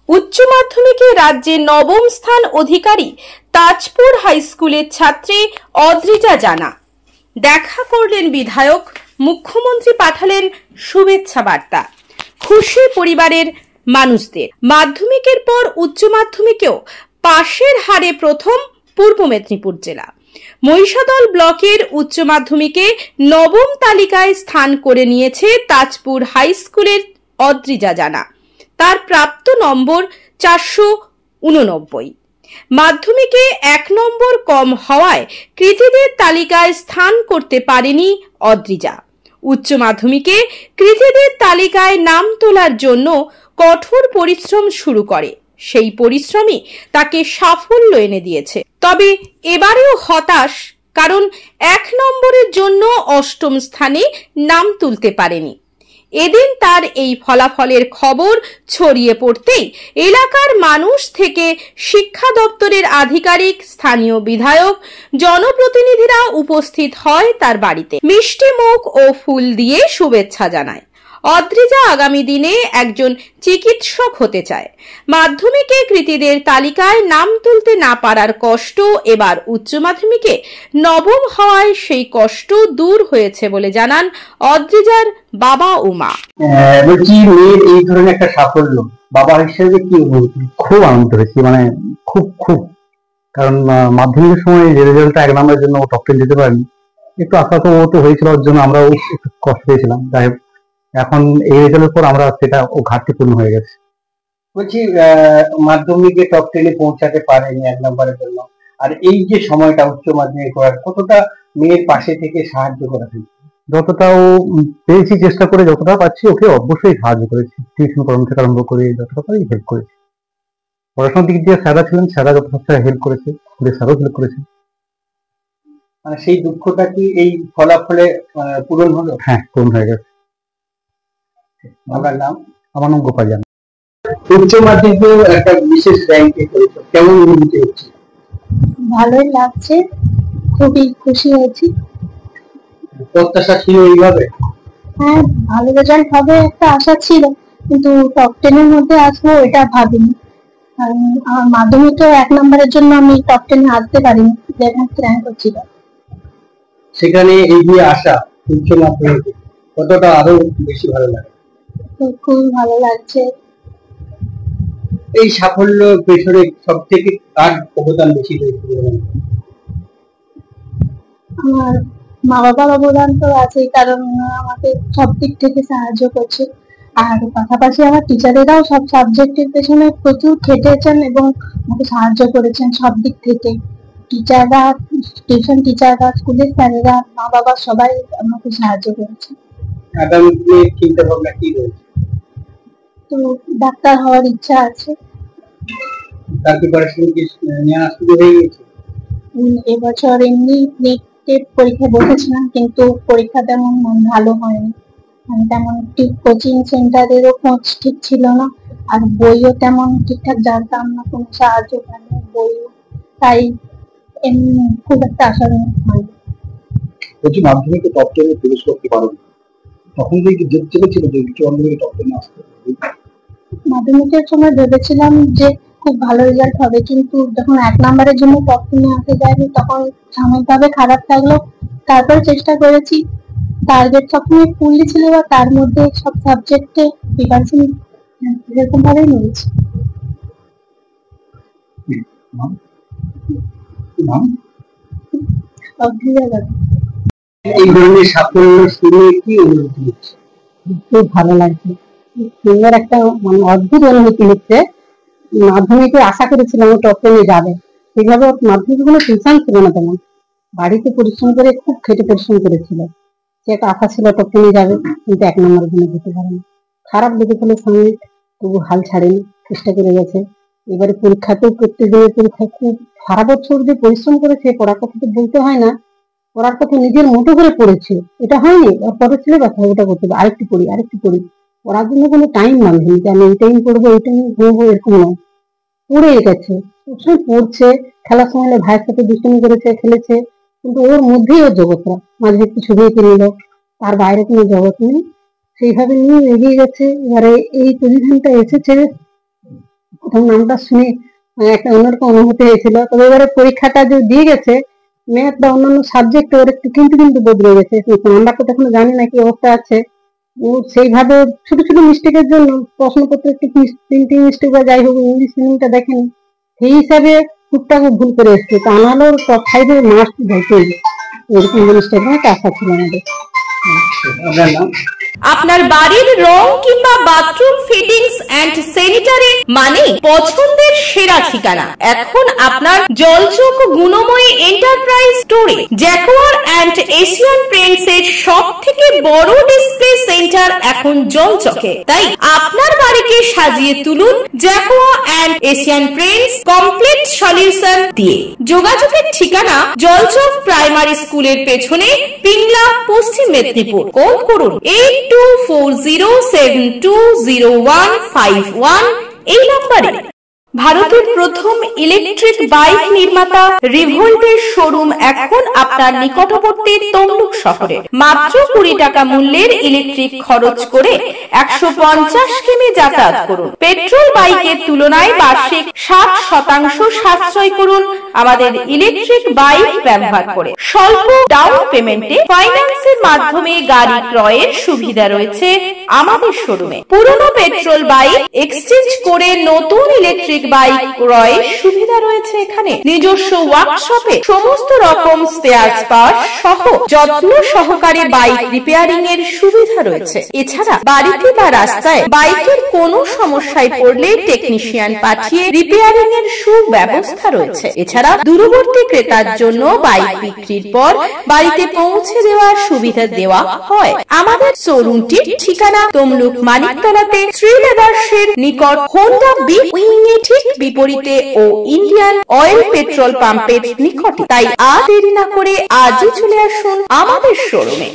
উচ্চ মাধ্যমিকে রাজ্যে নবম স্থান অধিকারী তাজপুর হাই স্কুলের ছাত্রী অদ্রিজা জানা। দেখা করলেন বিধায়ক, মুখ্যমন্ত্রী পাঠালেন শুভেচ্ছা বার্তা। খুশি পরিবারের মানুষদের। মাধ্যমিকের পর উচ্চ মাধ্যমিকেও পাশের হারে প্রথম পূর্ব মেদিনীপুর জেলা। মহিষাদল ব্লকের উচ্চ মাধ্যমিকে নবম তালিকায় স্থান করে নিয়েছে তাজপুর হাই স্কুলের অদ্রিজা জানা। তার প্রাপ্ত নম্বর 489। মাধ্যমিকে 1 নম্বর কম হওয়ায় কৃতীদের তালিকায় স্থান করতে পারেনি অদ্রিজা। উচ্চ মাধ্যমিকে কৃতীদের তালিকায় নাম তোলার জন্য কঠোর পরিশ্রম শুরু করে। সেই পরিশ্রমই তাকে সাফল্য এনে দিয়েছে। তবে এবারেও হতাশ, কারণ 1 নম্বরের জন্য 8ম স্থানে নাম তুলতে পারেনি। এদিন তার এই ফলাফলের খবর ছড়িয়ে পড়তেই এলাকার মানুষ থেকে শিক্ষা দপ্তরের আধিকারিক, স্থানীয় বিধায়ক, জনপ্রতিনিধিরা উপস্থিত হয় তার বাড়িতে। মিষ্টি মুখ ও ফুল দিয়ে শুভেচ্ছা জানায়। অদ্রিজা আগামী দিনে একজন চিকিৎসক হতে চায়। মাধ্যমিকে কৃতীদের তালিকায় নাম তুলতে না পারার কষ্ট এবার উচ্চ মাধ্যমিকে নবম হওয়ায় সেই কষ্ট দূর হয়েছে বলে জানান অদ্রিজার বাবা ও মা। বলছি, মেয়ের এই ধরনের একটা সাফল্য বাবা হিসেবে কি অনুভূতি? খুব আনন্দ হয়েছি, মানে খুব কারণ মাধ্যমিকের সময় যে রেজাল্টটা 1 নম্বরের জন্য টপ 10 যেতে পারেনি, একটু আশা তো হয়েছিল, ওর জন্য আমরাও একটু কষ্ট পেয়েছিলাম। যাই হোক, এখন এই রেজাল্টের পর আমরা সেটা ও ঘাটতি পূর্ণ হয়ে গেছে। বলছি, মাধ্যমিকে টপ 10-এ পৌঁছাতে পারেনি 1 নম্বরের জন্য, আর এই যে সময়টা উচ্চ মাধ্যমিক করার, কতটা মেয়ের পাশে থেকে সাহায্য করা হয়েছে? যতটাও পেয়েছি, চেষ্টা করে যতটা পাচ্ছি ওকে অবশ্যই সাহায্য করেছি। টিউশন করানো থেকে আরম্ভ করে যতটা পারি হেল্প করেছি। পড়াশোনার দিক দিয়ে স্যাররা ছিলেন, স্যাররা যতটা হেল্প করেছে, স্যারও হেল্প করেছে। মানে সেই দুঃখটা কি এই ফলাফলে পূরণ হলো? হ্যাঁ, পূরণ হয়ে গেছে। আমার নাম গোপাল জানা। উচ্চ মাধ্যমিকে একটা বিশেষ র্যাঙ্কে করেছো, কেমন অনুভূতি হচ্ছে? ভালোই লাগছে, খুবই খুশি হয়েছি। প্রত্যাশা ছিল এইভাবে? হ্যাঁ, ভালো রেজাল্ট হবে একটা আশা ছিল, কিন্তু টপ 10 এর মধ্যে আসবো এটা ভাবিনি। কারণ আমার মাধ্যমিকে 1 নম্বরের জন্য আমি টপ 10 এ আসতে পারিনি, 11th র্যাঙ্ক হচ্ছিল। সেখানে এগিয়ে আসা উচ্চ মাধ্যমিকে কতটা আরো বেশি ভালো লাগে? খুব ভালো লাগছে। এই সাফল্য পেছনে সব থেকে কার অবদান বেশি রয়েছে? আমার মা বাবার অবদান তো আছে, কারণ আমাকে সব দিক থেকে সাহায্য করছে। আর পাশাপাশি আমার টিচারেরাও সব সাবজেক্টের পেছনে প্রচুর খেটেছেন এবং আমাকে সাহায্য করেছেন সব দিক থেকে। টিচাররা, টিউশন টিচাররা, স্কুলের স্যারেরা, মা বাবা সবাই আমাকে সাহায্য করেছে। আগামী দিনে চিন্তা ভাবনা কি রয়েছে? তো ডাক্তার হওয়ার ইচ্ছা আছে। তার প্রিপারেশন কি নেওয়া শুরু হয়ে গেছে? এবছর এমনি নেট পরীক্ষা বসেছিলাম, কিন্তু পরীক্ষা তেমন ভালো হয়নি। তেমন ঠিক কোচিং সেন্টারেরও খোঁজ ঠিক ছিল না, আর বইও তেমন ঠিকঠাক জানতাম না, কোনো সাহায্য পাইনি বইও, তাই এমনি খুব একটা আশাজনক হয়নি। বলছি, মাধ্যমিকে টপ 10 এ প্রবেশ করতে পারো, তখন কি জেদ চেপেছিল যে উচ্চ মাধ্যমিকে টপ 10 এ আসতে? মাধ্যমিকের সময় ভেবেছিলাম যে খুব ভালো রেজাল্ট হবে, কিন্তু যখন 1 নম্বরের জন্য টপ 10 এ আসতে যায়নি তখন সাময়িকভাবে খারাপ লাগলো। তারপর চেষ্টা করেছি, টার্গেট সবসময় ফুললি ছিল, বা তার মধ্যে সব সাবজেক্টে প্রিপারেশন এরকম ভাবেই নিয়েছি। এই ধরনের সাফল্য শুনে কি অনুভূতি হচ্ছে? খুব ভালো লাগছে, সুন্দর একটা মানে অদ্ভুত অনুভূতি হচ্ছে। মাধ্যমিকে আশা করেছিলাম টপ 10 এ যাবে, সেইভাবে মাধ্যমিকে কোনো টিউশন ছিল না তেমন, বাড়িতে পরিশ্রম করে খুব খেটে পরিশ্রম করেছিল। সে একটা আশা ছিল টপ 10 এ যাবে, কিন্তু 1 নম্বরের জন্য যেতে পারেনি। খারাপ লেগেছিল সামনে, তবু হাল ছাড়েনি, চেষ্টা করে গেছে। এবারে পরীক্ষাতেও প্রত্যেকদিনের পরীক্ষা খুব সারা বছর যে পরিশ্রম করেছে, পড়ার কথা তো বলতে হয় না, পড়ার কথা নিজের মতো করে পড়েছে। এটা হয়নি, ওর পরের ছেলে কথা ওটা করতে হবে, আরেকটু পড়ি। পড়ার জন্য কোনো টাইম বাঁধেনি যে আমি এই টাইম পড়বো, এই টাইম পড়বো, এরকম নয়, পড়ে গেছে। সবসময় পড়ছে, খেলার সময় ভাইয়ের সাথে দুষ্টুমি করেছে, খেলেছে, কিন্তু ওর মধ্যেই ওর জগৎটা। মাঝে একটু ছবি এঁকে নিল, তার বাইরে কোনো জগৎ নেই, সেইভাবে নিয়ে এগিয়ে গেছে। এবারে এই পজিশনটা এসেছে, প্রথম নামটা শুনে একটা অন্যরকম অনুভূতি হয়েছিল। তবে এবারে পরীক্ষাটা যে দিয়ে গেছে, ম্যাথ বা অন্যান্য সাবজেক্ট ওর একটু কিন্তু বদলে গেছে। আমরা তো এখনো জানি না কি অবস্থা আছে। ও সেইভাবে ছোট ছোট মিস্টেকের জন্য প্রশ্নপত্র একটু প্রিন্টিং মিস্টেক বা যাই হোক ইংলিশ মিনিংটা দেখেনি, সেই হিসাবে টুকটাক ভুল করে এসছে। তা নাহলে ওর টপ 5 এ মার্কস যাইতেই, এরকম জিনিসটা একটা আশা ছিল আমাদের। আপনার বাড়ির রং কিংবা বাথরুম ফিটিংস এন্ড স্যানিটারি মানে পছন্দের সেরা ঠিকানা এখন আপনার জলচক গুণময়ী এন্টারপ্রাইজ স্টোরে। জ্যাকোয়ার এন্ড এশিয়ান পেইন্টস এর সবথেকে বড় ডিসপ্লে সেন্টার এখন জলচকে। তাই আপনার বাড়িকে সাজিয়ে তুলুন Jaquar and Asian Paints complete solution দিয়ে। যোগাযোগের ঠিকানা জলচক প্রাইমারি স্কুলের পেছনে, পিংলা, পশ্চিম মেদিনীপুর। কল করুন 8240720151 এই নম্বরে। ভারতের প্রথম ইলেকট্রিক বাইক নির্মাতা রিভোল্টের শোরুম এখন আপনার নিকটবর্তী তমলুক শহরে। মাত্র 20 টাকা মূল্যের ইলেকট্রিক খরচ করে 150 কিমি যাতায়াত করুন। পেট্রোল বাইকের তুলনায় বার্ষিক 60% সাশ্রয় করুন আমাদের ইলেকট্রিক বাইক ব্যবহার করে। স্বল্প ডাউন পেমেন্টে ফাইন্যান্সের মাধ্যমে গাড়ি ক্রয়ের সুবিধা রয়েছে আমাদের শোরুমে। পুরনো পেট্রোল বাইক এক্সচেঞ্জ করে নতুন ইলেকট্রিক বাইক ক্রয়ের সুবিধা রয়েছে এখানে। নিজস্ব ওয়ার্কশপে সমস্ত রকম স্পেয়ার পার্টস সহ যত্ন সহকারে বাইক রিপেয়ারিং এর সুবিধা রয়েছে। এছাড়া বাড়িতে বা রাস্তায় বাইকের কোনো সমস্যায় পড়লে টেকনিশিয়ান পাঠিয়ে রিপেয়ারিং এর সুব্যবস্থা রয়েছে। এছাড়া দূরবর্তী ক্রেতার জন্য বাইক বিক্রির পর বাড়িতে পৌঁছে দেওয়ার সুবিধা দেওয়া হয়। আমাদের শোরুমটির ঠিকানা তমলুক মানিকতলাতে শ্রী লেদার্সের নিকট হোন্ডা বি উইং এর ঠিক বিপরীতে ও ইন্ডিয়ান অয়েল পেট্রোল পাম্পের নিকটে। তাই আর দেরি না করে আজই চলে আসুন আমাদের শোরুমে।